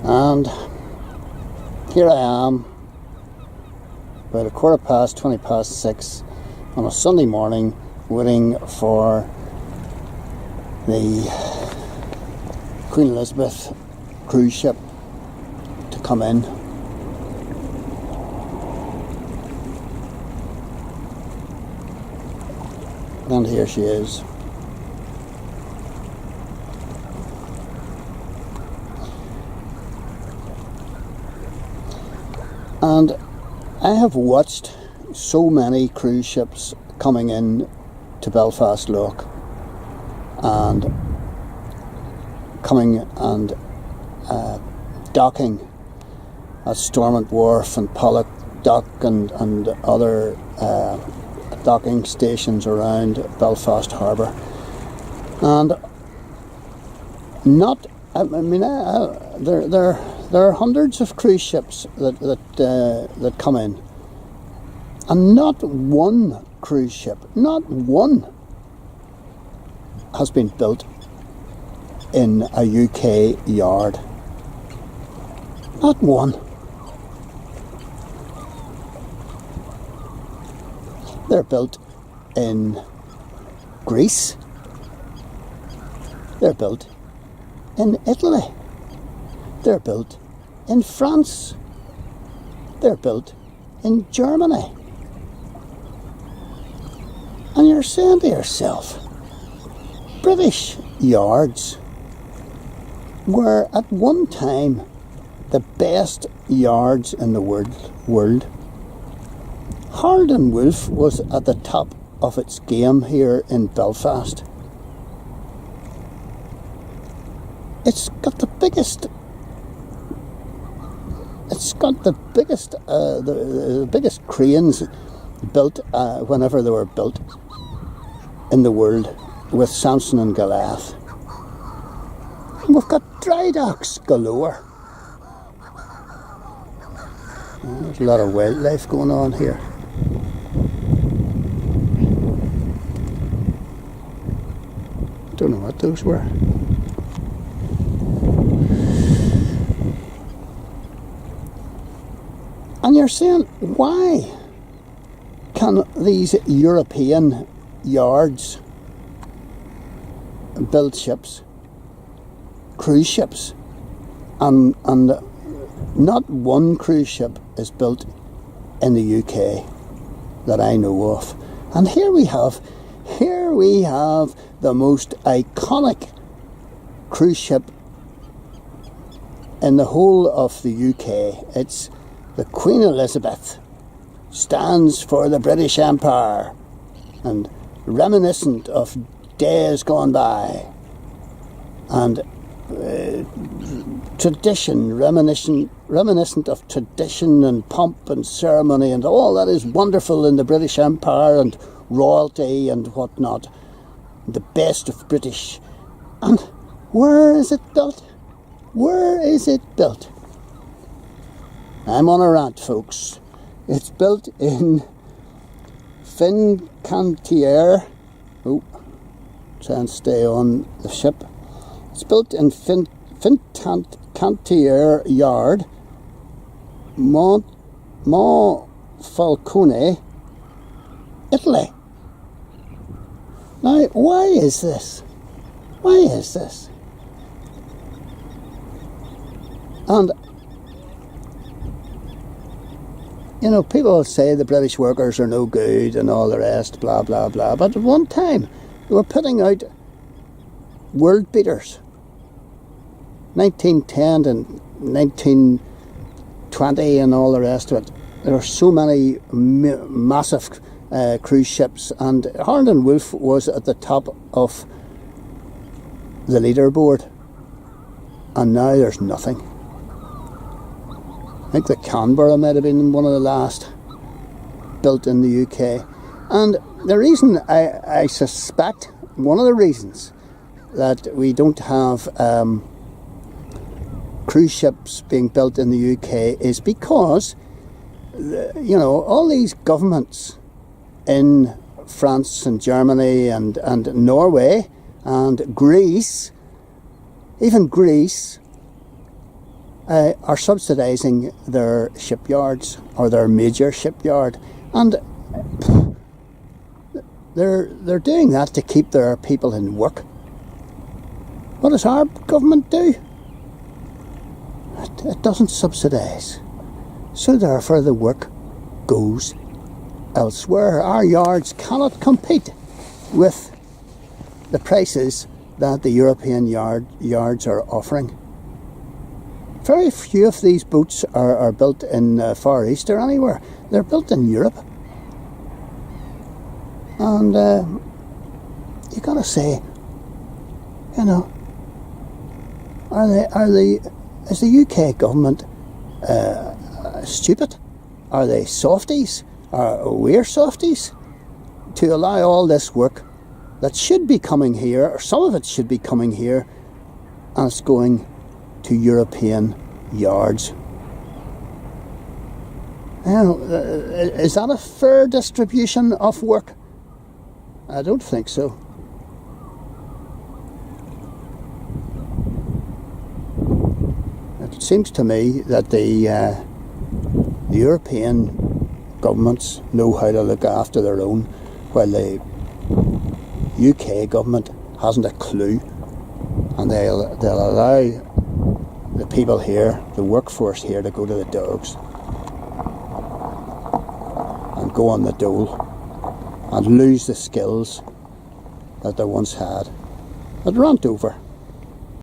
And here I am, about 20 past 6 on a Sunday morning, waiting for the Queen Elizabeth cruise ship to come in. And here she is. And I have watched so many cruise ships coming in to Belfast Lough and coming and docking at Stormont Wharf and Pollock Dock and other docking stations around Belfast Harbour. And not, I mean, there are hundreds of cruise ships that come in, and not one cruise ship, not one, has been built in a UK yard. Not one. They're built in Greece. They're built in Italy. They're built in France. They're built in Germany. And you're saying to yourself, British yards were at one time the best yards in the world. Harland and Wolff was at the top of its game here in Belfast. It's got the biggest the biggest cranes built whenever they were built in the world, with Samson and Goliath. And we've got dry docks galore. There's a lot of wildlife going on here. Don't know what those were. And you're saying, why can these European yards build ships, cruise ships, and not one cruise ship is built in the UK that I know of? And here we have the most iconic cruise ship in the whole of the UK. It's the Queen Elizabeth, stands for the British Empire, and reminiscent of days gone by, and tradition, reminiscent of tradition and pomp and ceremony and all that is wonderful in the British Empire and royalty and whatnot, the best of British. And where is it built? Where is it built? I'm on a rant, folks. It's built in Fincantier. Oh, try and stay on the ship. It's built in Fincantier Yard, Monfalcone, Italy. Now, why is this? Why is this? And you know, people say the British workers are no good and all the rest, blah, blah, blah. But at one time, they were putting out world beaters. 1910 and 1920 and all the rest of it. There were so many massive cruise ships, and Harland and Wolff was at the top of the leaderboard. And now there's nothing. I think the Canberra might have been one of the last built in the UK. And the reason I suspect, one of the reasons that we don't have cruise ships being built in the UK is because, you know, all these governments in France and Germany and Norway and Greece, even Greece, are subsidising their shipyards, or their major shipyard, and they're doing that to keep their people in work. What does our government do? It doesn't subsidise. So therefore the work goes elsewhere. Our yards cannot compete with the prices that the European yards are offering. Very few of these boats are built in Far East or anywhere. They're built in Europe. And you gotta say, you know, is the UK government stupid? Are they softies? We're softies to allow all this work that should be coming here, or some of it should be coming here, and it's going to European yards. You know, is that a fair distribution of work? I don't think so. It seems to me that the European governments know how to look after their own, while the UK government hasn't a clue, and they'll allow the people here, the workforce here, to go to the dogs and go on the dole and lose the skills that they once had. But rant over.